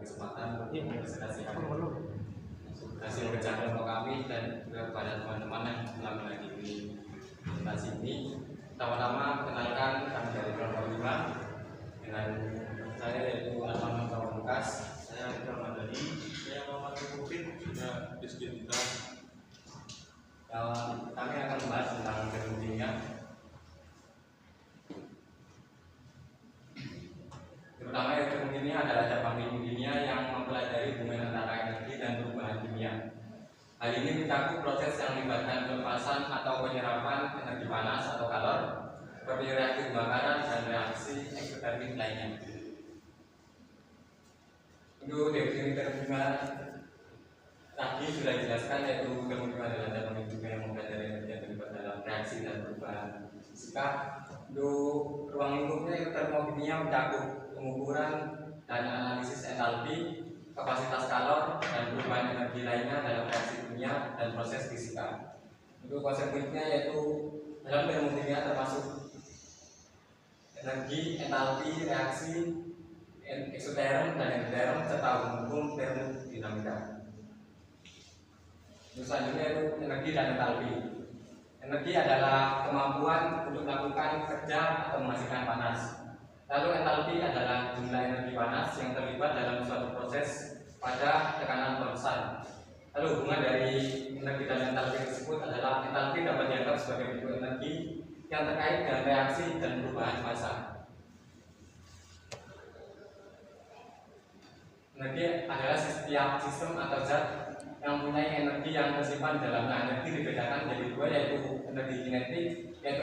kesempatan untuk mempresentasikan hasil kerja kelompok kami dan juga kepada teman-teman yang telah menghadiri presentasi ini. Pertama-tama kenalkan kami dari kelompok 5 dengan saya yaitu Alman Pamungkas, saya Rahman Dani, saya Muhammad Mufid, juga Diskita. Kami akan membahas tentang ilmu kimia. Terutama ilmu kimia adalah cabang ilmu kimia yang mempelajari hubungan antara energi dan perubahan kimia. Hal ini mencakup proses yang melibatkan pelepasan atau penyerapan energi panas atau kalor, seperti reaksi pembakaran dan reaksi eksotermik lainnya. Untuk definisi terkimia tadi sudah dijelaskan, yaitu ilmu kimia adalah cabang ilmu kimia yang mempelajari energi yang terlibat dalam reaksi dan perubahan fisika. Untuk ruang lingkupnya, termokimia mencakup pengukuran dan analisis entalpi, kapasitas kalor, dan perubahan energi lainnya dalam reaksi kimia dan proses fisika. Untuk konsep kimia yaitu dalam ilmu kimia termasuk energi, entalpi, reaksi, eksoterm dan endoterm, serta hukum termodinamika. Selanjutnya itu energi dan entalpi. Energi adalah kemampuan untuk melakukan kerja atau menghasilkan panas. Lalu entalpi adalah jumlah energi panas yang terlibat dalam suatu proses pada tekanan konstan. Lalu hubungan dari energi dan entalpi tersebut adalah entalpi dapat dianggap sebagai bentuk energi yang terkait dengan reaksi dan perubahan massa. Energi adalah setiap sistem atau zat yang mempunyai energi yang tersimpan dalamnya. Energi dibedakan menjadi dua, yaitu energi kinetik, yaitu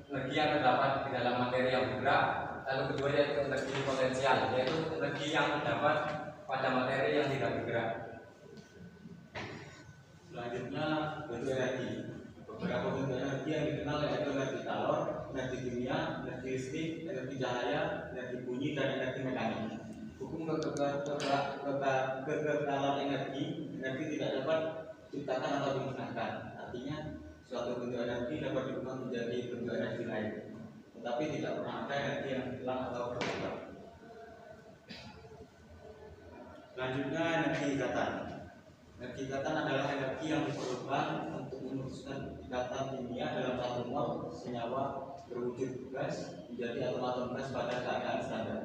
energi yang terdapat di dalam materi yang bergerak. Lalu kedua yaitu energi potensial, yaitu energi yang terdapat pada materi yang tidak bergerak. Selanjutnya bentuk energi. Beberapa bentuk energi yang dikenal yaitu energi kalor, energi kimia, energi listrik, energi cahaya, energi bunyi, dan energi mekanik. Hukum kekekalan energi tidak dapat diciptakan atau dimusnahkan. Artinya suatu bentuk energi dapat diubah menjadi bentuk energi lain, tetapi tidak pernah ada energi yang hilang atau berubah. Selanjutnya energi ikatan. Energi ikatan adalah energi yang diperlukan untuk memutuskan ikatan kimia dalam satu mol senyawa berwujud gas menjadi atom-atom gas pada keadaan standar.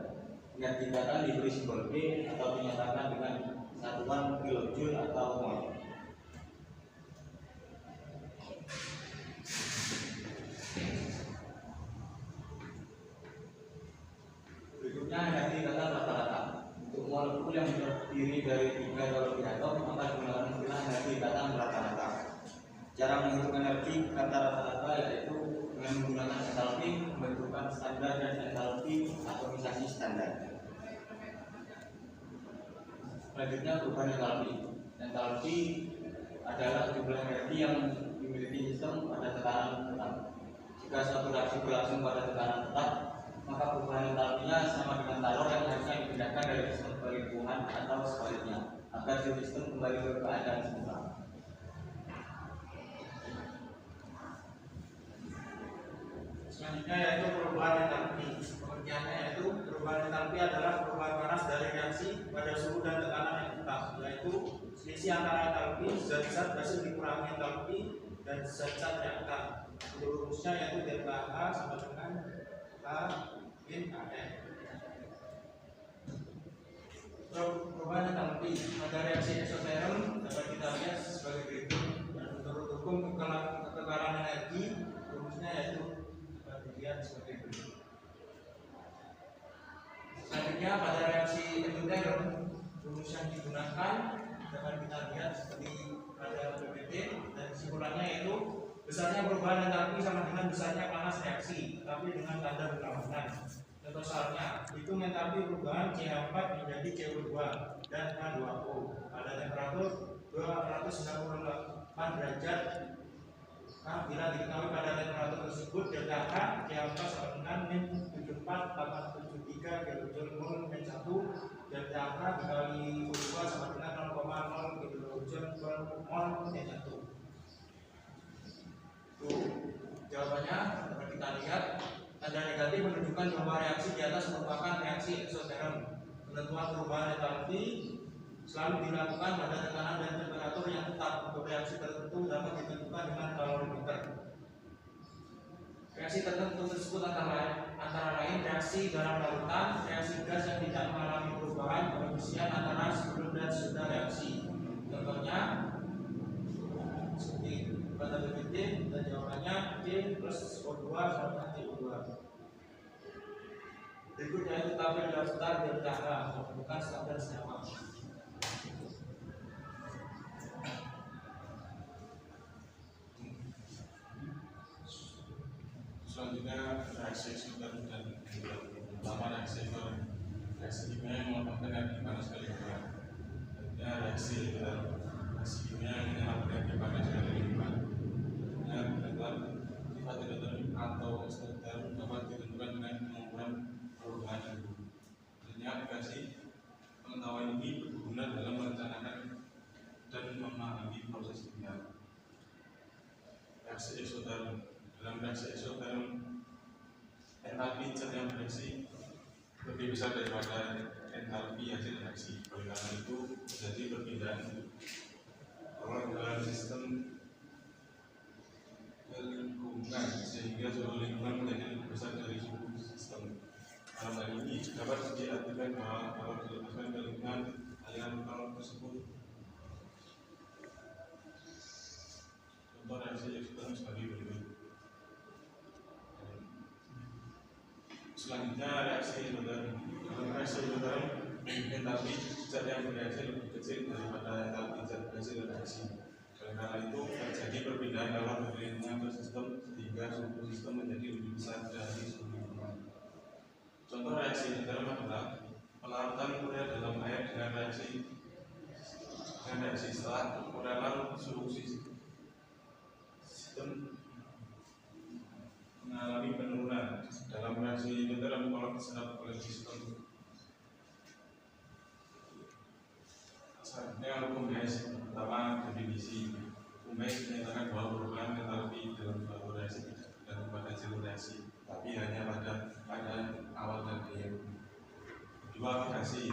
Energi ikatan diberi simbol P atau dinyatakan dengan satuan kilojoule atau mol. Berikutnya energi ikatan rata-rata. Untuk molekul yang terdiri dari 3 atau lebih atom maka digunakan istilah energi ikatan rata-rata. Cara menghitung energi ikatan rata-rata yaitu dengan menggunakan entalpi, pembentukan standar dan entalpi atomisasi standar. Selanjutnya perubahan entalpi. Entalpi adalah jumlah energi yang dimiliki sistem pada tekanan tetap. Jika suatu reaksi berlangsung pada tekanan tetap, maka perubahan entalpinya sama dengan kalor yang harusnya dipindahkan dari sistem ke lingkungan atau sebaliknya, agar sistem kembali ke keadaan semula. Selanjutnya yaitu perubahan entalpi. Pengertiannya yaitu perubahan entalpi adalah perubahan panas dari reaksi pada suhu dan tekanan yang tetap, yaitu selisih antara entalpi zat-zat hasil dikurangi entalpi dan zat-zat reaktan. Untuk rumusnya yaitu delta H sama dengan H min AN. Perubahan entalpi pada reaksi eksoterm dapat kita lihat sebagai berikut. Dan menurut hukum kekekalan energi, rumusnya yaitu dapat dilihat sebagai berikut. Selanjutnya pada reaksi eksoterm, rumus yang digunakan dapat kita lihat seperti pada PPT, dan kesimpulannya yaitu besarnya perubahan entalpi sama dengan besarnya panas reaksi, tetapi dengan tanda berlawanan. Contoh soalnya, hitung entalpi perubahan CH4 menjadi CO2 dan H2O pada temperatur 298 derajat. Nah, bila diketahui pada temperatur tersebut delta H CH4 sama dengan min 74873 kilojoule mol min 1, delta H dikali O2 sama dengan 0,0 kilojoule mol min 1. Jawabannya dapat kita lihat, tanda negatif menunjukkan bahwa reaksi di atas merupakan reaksi eksoterm. Penentuan perubahan entalpi selalu dilakukan pada tekanan dan temperatur yang tetap. Untuk reaksi tertentu dapat ditentukan dengan kalorimeter. Reaksi tertentu tersebut antara lain reaksi dalam larutan, reaksi gas yang tidak mengalami perubahan pengisian antara sebelum dan sesudah reaksi. Contohnya seperti pada PPT dan jawabannya D plus O2 sama CO2. Berikutnya itu tabel daftar delta H, bukan standar senyawa. Selanjutnya reaksi eksoterm dan pertama reaksi kimia yang mengembangkan energi panas kali lipat. Selanjutnya reaksi kimia yang menyerap energi panas kali lipat. Dan penentuan sifat endotermik atau eksoterm dapat ditentukan dengan pengukuran perubahan suhu. Selanjutnya aplikasi pengetahuan ini berguna dalam merencanakan dan memahami proses kimia. Reaksi eksoterm. Dalam reaksi eksoterm, entalpi zat yang bereaksi lebih besar daripada entalpi hasil reaksi. Oleh karena itu, terjadi perpindahan oleh dalam sistem lingkungan sehingga suhu lingkungan menjadi lebih besar dari suhu sistem. Dalam hal ini dapat diartikan bahwa kalau dilepaskan ke lingkungan, aliran kalori tersebut contoh reaksi eksoterm sebagai berikut. Selanjutnya reaksi endoterm. Dalam reaksi endoterm, entalpi zat yang bereaksi lebih kecil daripada entalpi zat hasil reaksi. Oleh karena itu terjadi perpindahan kalori dari lingkungan ke sistem sehingga suhu sistem menjadi lebih besar dari suhu lingkungan. Contoh reaksi endoterm adalah pelarutan urea dalam air dengan reaksi setelah urea larut suhu sistem mengalami penurunan. Dalam reaksi endoterm kalau diserap oleh sistem. Selanjutnya hukum Hess. Pertama, definisi. Hukum Hess menyatakan bahwa perubahan entalpi dalam suatu reaksi tidak bergantung pada hasil reaksi, tapi hanya pada awal dan akhir. Kedua, aplikasi.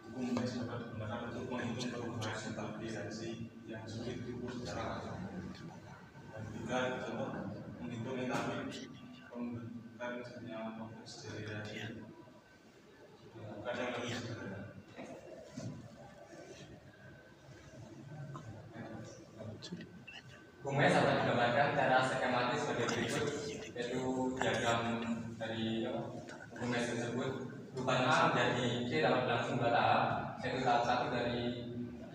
Hukum Hess dapat digunakan untuk menghitung perubahan entalpi reaksi yang sulit diukur secara langsung. Dan ketiga, contoh menghitung entalpi pembentukan senyawa kompleks dari reaksi bukan yang lebih sederhana. Hukumnya dapat digambarkan secara skematis sebagai berikut, yaitu diagram dari hukumnya tersebut. Perubahan A menjadi C dapat berlangsung 2 tahap, yaitu tahap 1 dari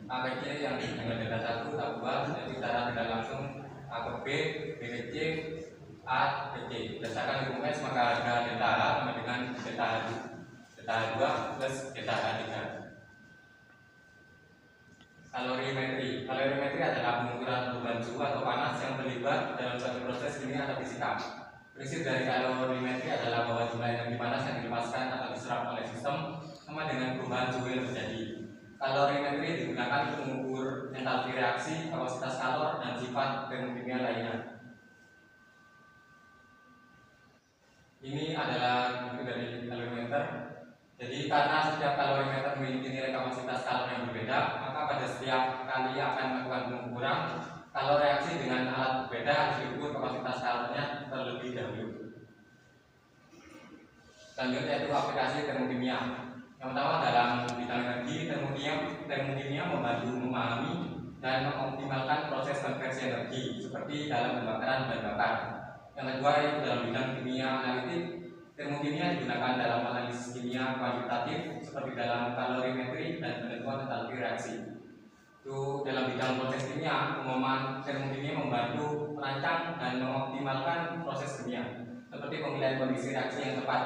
A ke C yang dengan delta 1, tahap 2 yaitu secara tidak langsung A ke B, B ke C, A ke C. Berdasarkan hukum S maka harga delta A sama dengan delta H2 plus delta H3. Kalorimetri. Kalorimetri adalah pengukuran perubahan suhu atau panas yang terlibat dalam suatu proses kimia atau fisika. Prinsip dari kalorimetri adalah bahwa jumlah energi panas yang dilepaskan atau diserap oleh sistem sama dengan perubahan suhu yang terjadi. Kalorimetri digunakan untuk mengukur entalpi reaksi, kapasitas kalor, dan sifat termodinamika lainnya. Ini adalah bentuk dari kalorimeter. Jadi karena setiap kalorimeter memiliki nilai kapasitas kalor yang berbeda, maka pada setiap kali akan melakukan pengukuran kalau reaksi dengan alat berbeda harus diukur kapasitas kalornya terlebih dahulu. Selanjutnya itu aplikasi termodinamika. Yang pertama dalam bidang energi, termodinamika membantu memahami dan mengoptimalkan proses konversi energi seperti dalam pembakaran bahan bakar. Yang kedua itu dalam bidang kimia analitik, termodinamika digunakan dalam analisis kimia kuantitatif seperti dalam kalorimetri dan penentuan entalpi reaksi. Itu dalam bidang proses kimia, pemahaman termodinamika membantu merancang dan mengoptimalkan proses kimia seperti pemilihan kondisi reaksi yang tepat.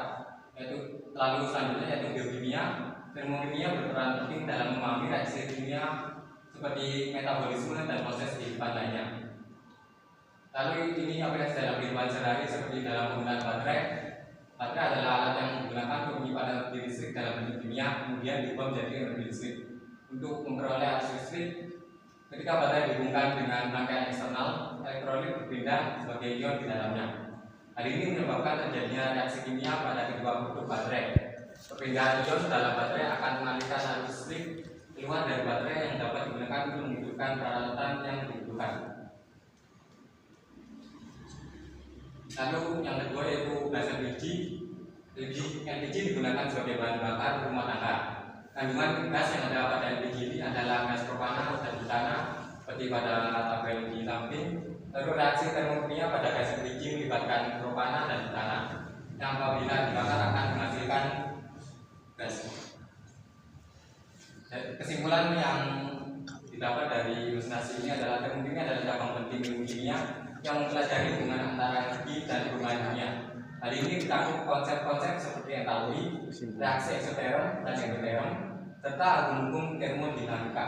Yaitu lalu selanjutnya yaitu biokimia. Termodinamika berperan penting dalam memahami reaksi kimia seperti metabolisme dan proses kehidupan lainnya. Lalu ini aplikasi dalam kehidupan sehari-hari seperti dalam penggunaan baterai. Baterai adalah alat yang digunakan untuk menyimpan energi listrik dalam bentuk kimia, kemudian diubah menjadi energi listrik. Untuk memperoleh arus listrik, ketika baterai dihubungkan dengan rangkaian eksternal, elektrolit berpindah sebagai ion di dalamnya. Hal ini menyebabkan terjadinya reaksi kimia pada kedua produk baterai. Perpindahan ion dalam baterai akan mengalihkan arus listrik keluar dari baterai yang dapat digunakan untuk menghidupkan peralatan yang dibutuhkan. Lalu yang kedua yaitu gas LPG. LPG digunakan sebagai bahan bakar rumah tangga. Kandungan gas yang ada pada LPG ini adalah gas propana dan butana seperti pada tabel di samping. Lalu reaksi termokimia pada gas LPG melibatkan propana dan butana yang apabila dibakar akan menghasilkan gas. Kesimpulan yang didapat dari ilustrasi ini adalah termokimia adalah cabang penting ilmu kimia yang mempelajari hubungan antara energi dan perubahan kimia. Hal ini mencakup konsep-konsep seperti entalpi, reaksi eksoteron dan endoteron, serta hukum termodinamika.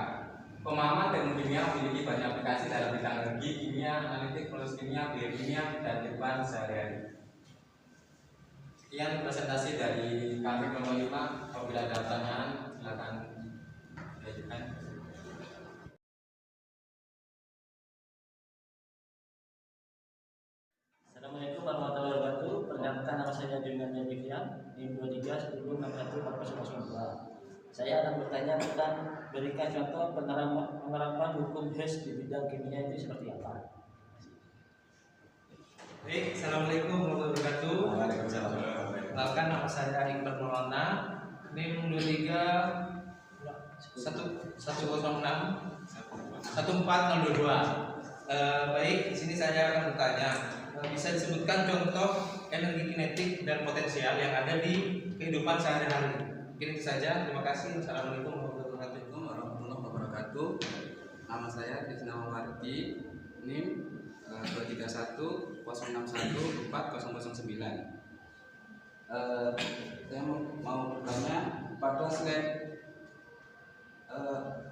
Pemahaman termokimia memiliki banyak aplikasi dalam bidang energi, kimia, analitik, proses kimia, biokimia, dan kehidupan sehari-hari. Sekian presentasi dari kami nomor 5. Apabila ada pertanyaan, silakan diajukan. Assalamualaikum warahmatullahi wabarakatuh. Perkenalkan, nama saya Julian Devian, NIM 23 Saya akan bertanya tentang berikan contoh penerapan hukum Hess di bidang kimia itu seperti apa? Baik, Assalamualaikum warahmatullahi wabarakatuh. Perkenalkan, nama saya Iqbal Maulana, NIM 23 106 baik, di sini saya akan bertanya, bisa disebutkan contoh energi kinetik dan potensial yang ada di kehidupan sehari-hari? Mungkin itu saja. Terima kasih. Assalamualaikum warahmatullahi wabarakatuh. Nama saya Krisna Mawardi, NIM 231061409. Saya mau bertanya pada slide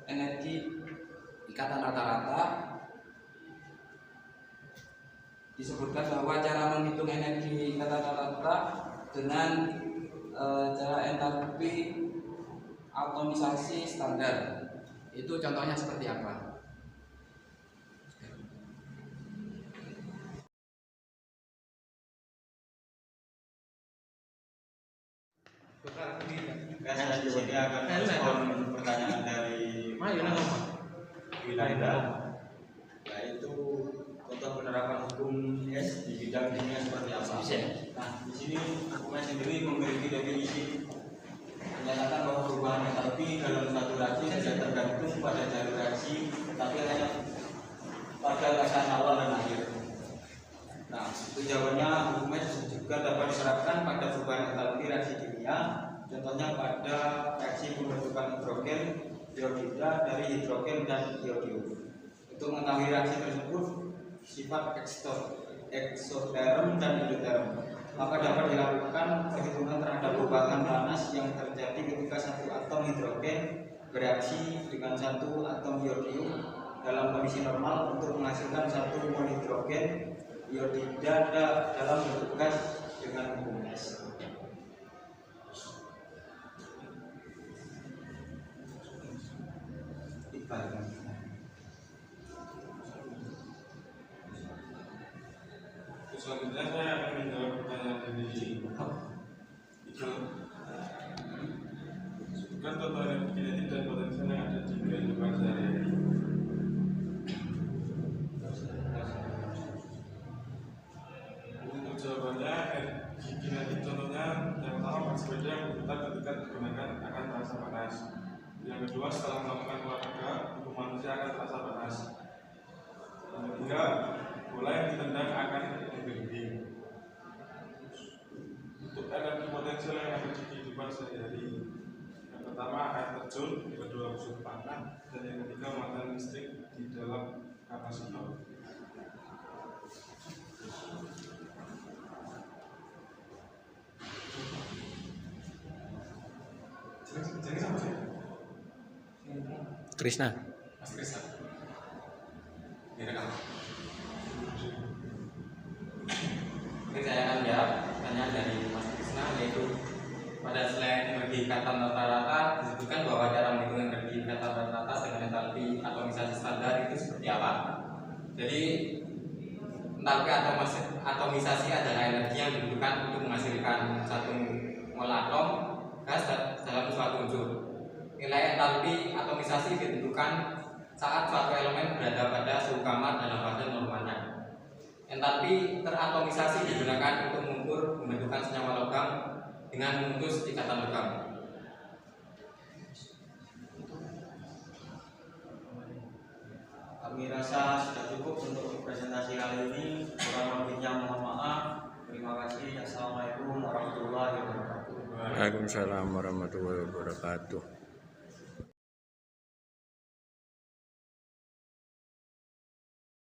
energi ikatan rata-rata disebutkan bahwa cara menghitung energi ikatan rata-rata dengan cara entalpi atomisasi standar. Itu contohnya seperti apa? Saya di sini akan merespon pertanyaan dari Wilanda, yaitu contoh penerapan hukum Hess di bidang kimia seperti apa. Nah, di sini hukumnya sendiri memiliki definisi menyatakan bahwa perubahan entalpi dalam satu reaksi tidak tergantung pada jalur reaksi, tetapi hanya pada rasa awal dan akhir. Nah, itu jawabannya hukumnya juga dapat diterapkan pada perubahan entalpi reaksi kimia. Contohnya pada reaksi pembentukan hidrogen iodida dari hidrogen dan iodium. Untuk mengetahui reaksi tersebut sifat eksoterm dan endoterm, maka dapat dilakukan perhitungan terhadap perubahan panas yang terjadi ketika satu atom hidrogen bereaksi dengan satu atom iodium dalam kondisi normal untuk menghasilkan satu mol hidrogen iodida dalam bentuk gas dengan hukum Hess. Selanjutnya saya akan menjawab pertanyaan dari itu. Sebutkan contoh energi kinetik dan potensial yang ada di kehidupan sehari-hari. Untuk jawabannya, energi kinetik contohnya yang pertama bersepeda yang berputar ketika digunakan akan terasa panas. Yang kedua, setelah melakukan olahraga, tubuh manusia akan terasa panas. Yang ketiga, bola yang ditendang akan menggelinding. Untuk energi potensial yang ada di kehidupan sehari-hari, yang pertama air terjun, yang kedua busur panah, dan yang ketiga muatan listrik di dalam kapasitor. Jadi sama sih? Krisna. Mas Krisna. Direkam. Ini saya akan jawab pertanyaan dari Mas Krisna, yaitu pada slide energi ikatan rata-rata disebutkan bahwa cara menghitung energi ikatan rata-rata dengan entalpi atomisasi standar itu seperti apa. Jadi entalpi atomisasi adalah energi yang dibutuhkan untuk menghasilkan satu mol atom gas entalpi atomisasi ditentukan saat suatu elemen berada pada suhu kamar dalam fase normalnya. Entalpi teratomisasi digunakan untuk mengukur pembentukan senyawa logam dengan memutus ikatan logam. Kami rasa sudah cukup untuk presentasi kali ini. Kurang lebihnya mohon maaf. Terima kasih. Assalamualaikum warahmatullahi wabarakatuh. Waalaikumsalam warahmatullahi wabarakatuh.